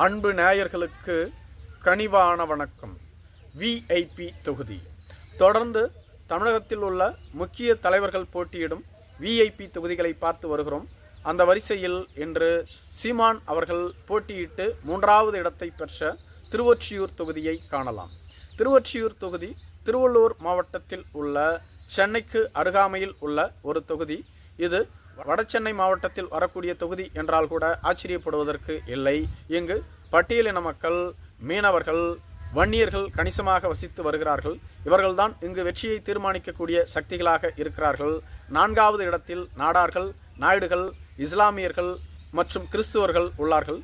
அன்பு நேயர்களுக்கு கனிவான வணக்கம். விஐபி தொகுதி தொடர்ந்து தமிழகத்தில் உள்ள முக்கிய தலைவர்கள் போட்டியிடும் விஐபி தொகுதிகளை பார்த்து வருகிறோம். அந்த வரிசையில் இன்று சீமான் அவர்கள் போட்டியிட்டு 3வது இடத்தை பெற்ற திருவொற்றியூர் தொகுதியை காணலாம். திருவொற்றியூர் தொகுதி திருவள்ளூர் மாவட்டத்தில் உள்ள சென்னைக்கு அருகாமையில் உள்ள ஒரு தொகுதி. இது வடசென்னை மாவட்டத்தில் வரக்கூடிய தொகுதி என்றால் கூட ஆச்சரியப்படுவதற்கு இல்லை. இங்கு பட்டியலின மக்கள், மீனவர்கள், வன்னியர்கள் கணிசமாக வசித்து வருகிறார்கள். இவர்கள்தான் இங்கு வெற்றியை தீர்மானிக்கக்கூடிய சக்திகளாக இருக்கிறார்கள். 4வது இடத்தில் நாடார்கள், நாயுடுகள், இஸ்லாமியர்கள் மற்றும் கிறிஸ்துவர்கள் உள்ளார்கள்.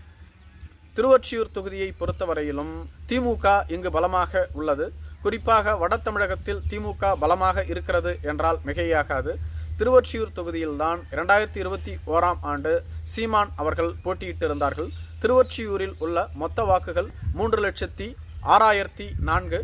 திருவொற்றியூர் தொகுதியை பொறுத்தவரையிலும் திமுக இங்கு பலமாக உள்ளது. குறிப்பாக வட தமிழகத்தில் திமுக பலமாக இருக்கிறது என்றால் மிகையாகாது. திருவொற்றியூர் தொகுதியில்தான் 2021ஆம் ஆண்டு சீமான் அவர்கள் போட்டியிட்டிருந்தார்கள். திருவொற்றியூரில் உள்ள மொத்த வாக்குகள் 3,06,004.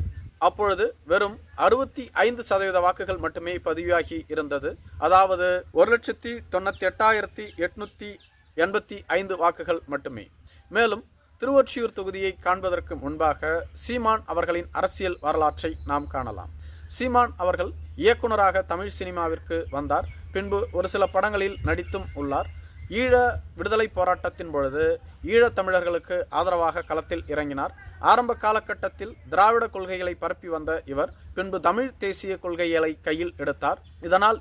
அப்பொழுது வெறும் 65% வாக்குகள் மட்டுமே பதிவாகி இருந்தது. அதாவது 1,98,885 வாக்குகள் மட்டுமே. மேலும் திருவொற்றியூர் தொகுதியை காண்பதற்கு முன்பாக சீமான் அவர்களின் அரசியல் வரலாற்றை நாம் காணலாம். சீமான் அவர்கள் இயக்குனராக தமிழ் சினிமாவிற்கு வந்தார். பின்பு ஒரு சில படங்களில் நடித்தும் உள்ளார். ஈழ விடுதலை போராட்டத்தின் பொழுது ஈழத் தமிழர்களுக்கு ஆதரவாக களத்தில் இறங்கினார். ஆரம்ப காலகட்டத்தில் திராவிட கொள்கைகளை பரப்பி வந்த இவர் பின்பு தமிழ் தேசிய கொள்கைகளை கையில் எடுத்தார். இதனால்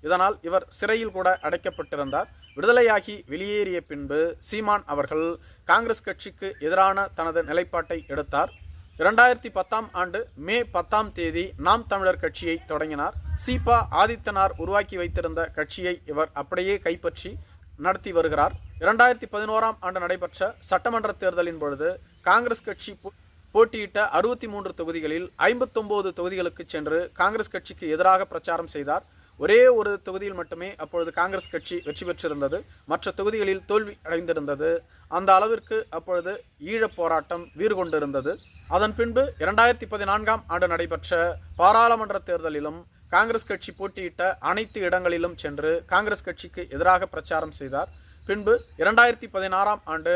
இதனால் இவர் சிறையில் கூட அடைக்கப்பட்டிருந்தார். விடுதலையாகி வெளியேறிய பின்பு சீமான் அவர்கள் காங்கிரஸ் கட்சிக்கு எதிரான தனது நிலைப்பாட்டை எடுத்தார். 2010ஆம் ஆண்டு மே 10ஆம் தேதி நாம் தமிழர் கட்சியை தொடங்கினார். சீபா ஆதித்தனார் உருவாக்கி வைத்திருந்த கட்சியை இவர் அப்படியே கைப்பற்றி நடத்தி வருகிறார். 2011ஆம் ஆண்டு நடைபெற்ற சட்டமன்ற தேர்தலின் பொழுது காங்கிரஸ் கட்சி போட்டியிட்ட 63 தொகுதிகளில் 59 தொகுதிகளுக்கு சென்று காங்கிரஸ் கட்சிக்கு எதிராக பிரச்சாரம் செய்தார். ஒரே ஒரு தொகுதியில் மட்டுமே அப்பொழுது காங்கிரஸ் கட்சி வெற்றி பெற்றிருந்தது. மற்ற தொகுதிகளில் தோல்வி அடைந்திருந்தது. அந்த அளவிற்கு அப்பொழுது ஈழப் போராட்டம் வீறு கொண்டிருந்தது. அதன் பின்பு 2014ஆம் ஆண்டு நடைபெற்ற பாராளுமன்ற தேர்தலிலும் காங்கிரஸ் கட்சி போட்டியிட்ட அனைத்து இடங்களிலும் சென்று காங்கிரஸ் கட்சிக்கு எதிராக பிரச்சாரம் செய்தார். பின்பு 2016ஆம் ஆண்டு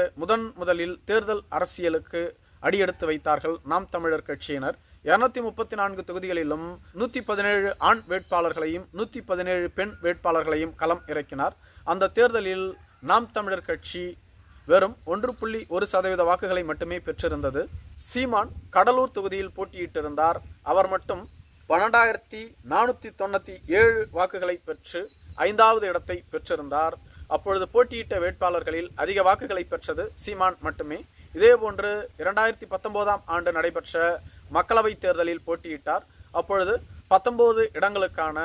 முதலில் தேர்தல் அரசியலுக்கு அடியெடுத்து வைத்தார்கள் நாம் தமிழர் கட்சியினர். 234 தொகுதிகளிலும் 117 ஆண் வேட்பாளர்களையும் 117 பெண் வேட்பாளர்களையும் களம் இறக்கினார். அந்த தேர்தலில் நாம் தமிழர் கட்சி வெறும் 1.1% வாக்குகளை மட்டுமே பெற்றிருந்தது. சீமான் கடலூர் தொகுதியில் போட்டியிட்டிருந்தார். அவர் மட்டும் 12,497 வாக்குகளை பெற்று 5வது இடத்தை பெற்றிருந்தார். அப்பொழுது போட்டியிட்ட வேட்பாளர்களில் அதிக வாக்குகளை பெற்றது சீமான் மட்டுமே. இதேபோன்று 2019ஆம் ஆண்டு நடைபெற்ற மக்களவை தேர்தலில் போட்டியிட்டார். அப்பொழுது 19 இடங்களுக்கான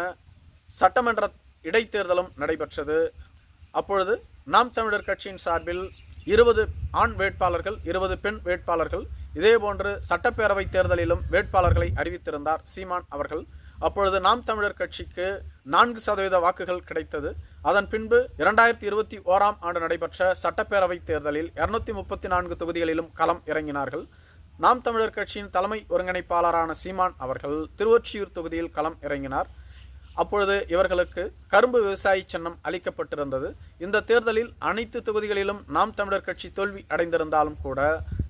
சட்டமன்ற இடைத்தேர்தலும் நடைபெற்றது. அப்பொழுது நாம் தமிழர் கட்சியின் சார்பில் 20 ஆண் வேட்பாளர்கள், 20 பெண் வேட்பாளர்கள், இதேபோன்று சட்டப்பேரவை தேர்தலிலும் வேட்பாளர்களை அறிவித்திருந்தார் சீமான் அவர்கள். அப்பொழுது நாம் தமிழர் கட்சிக்கு 4% வாக்குகள் கிடைத்தது. அதன் பின்பு 2021ஆம் ஆண்டு நடைபெற்ற சட்டப்பேரவை தேர்தலில் 234 தொகுதிகளிலும் களம் இறங்கினார்கள். நாம் தமிழர் கட்சியின் தலைமை ஒருங்கிணைப்பாளரான சீமான் அவர்கள் திருவொற்றியூர் தொகுதியில் களம் இறங்கினார். அப்பொழுது இவர்களுக்கு கரும்பு விவசாயி சின்னம் அளிக்கப்பட்டிருந்தது. இந்த தேர்தலில் அனைத்து தொகுதிகளிலும் நாம் தமிழர் கட்சி தோல்வி அடைந்திருந்தாலும் கூட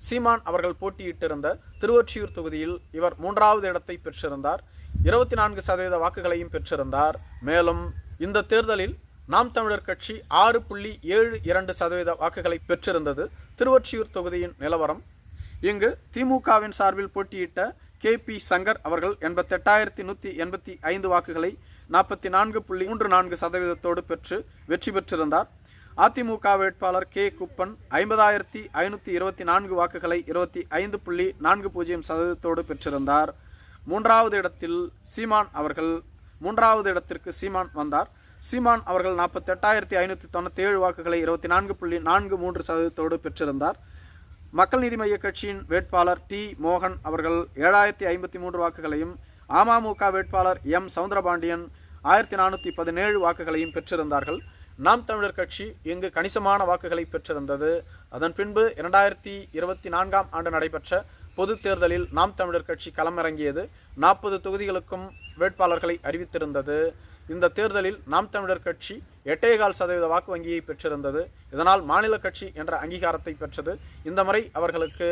சீமான் அவர்கள் போட்டியிட்டிருந்த திருவொற்றியூர் தொகுதியில் இவர் 3வது இடத்தை பெற்றிருந்தார். 24% வாக்குகளையும் பெற்றிருந்தார். மேலும் இந்த தேர்தலில் நாம் தமிழர் கட்சி 6.72% வாக்குகளை பெற்றிருந்தது. திருவொற்றியூர் தொகுதியின் நிலவரம் இங்கு திமுகவின் சார்பில் போட்டியிட்ட KP சங்கர் அவர்கள் 88,185 வாக்குகளை 44.34% பெற்று வெற்றி பெற்றிருந்தார். அதிமுக வேட்பாளர் K குப்பன் 50,524 வாக்குகளை 25.40% பெற்றிருந்தார். 3வது இடத்தில் மூன்றாவது இடத்திற்கு சீமான் வந்தார். சீமான் அவர்கள் 48,597 வாக்குகளை 24.43% பெற்றிருந்தார். மக்கள் நீதி மய்ய கட்சியின் வேட்பாளர் T மோகன் அவர்கள் 7,053 வாக்குகளையும், அமமுக வேட்பாளர் M சவுந்தரபாண்டியன் 1,417 வாக்குகளையும் பெற்றிருந்தார்கள். நாம் தமிழர் கட்சி இங்கு கணிசமான வாக்குகளை பெற்றிருந்தது. அதன் பின்பு 2024ஆம் ஆண்டு நடைபெற்ற பொது தேர்தலில் நாம் தமிழர் கட்சி களமிறங்கியது. 40 தொகுதிகளுக்கும் வேட்பாளர்களை அறிவித்திருந்தது. இந்த தேர்தலில் நாம் தமிழர் கட்சி 8.25% வாக்கு வங்கியை பெற்றிருந்தது. இதனால் மாநில கட்சி என்ற அங்கீகாரத்தை பெற்றது. இந்த முறை அவர்களுக்கு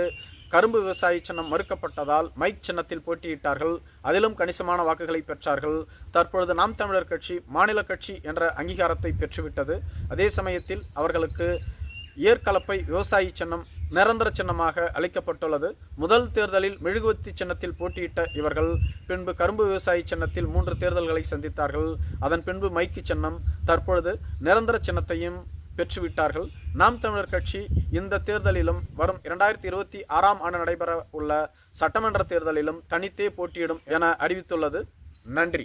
கரும்பு விவசாயி சின்னம் மறுக்கப்பட்டதால் மைக் சின்னத்தில் போட்டியிட்டார்கள். அதிலும் கணிசமான வாக்குகளை பெற்றார்கள். தற்பொழுது நாம் தமிழர் கட்சி மாநில கட்சி என்ற அங்கீகாரத்தை பெற்றுவிட்டது. அதே சமயத்தில் அவர்களுக்கு ஏற்கலப்பை விவசாயி சின்னம் நிரந்தர சின்னமாக அளிக்கப்பட்டுள்ளது. முதல் தேர்தலில் மெழுகுவத்தி சின்னத்தில் போட்டியிட்ட இவர்கள் பின்பு கரும்பு விவசாயி சின்னத்தில் 3 தேர்தல்களை சந்தித்தார்கள். அதன் பின்பு மைக்கு சின்னம், தற்பொழுது நிரந்தர சின்னத்தையும் பெற்றுவிட்டார்கள். நாம் தமிழர் கட்சி இந்த தேர்தலிலும் வரும் 2026ஆம் ஆண்டு நடைபெற உள்ள சட்டமன்ற தேர்தலிலும் தனித்தே போட்டியிடும் என அறிவித்துள்ளது. நன்றி.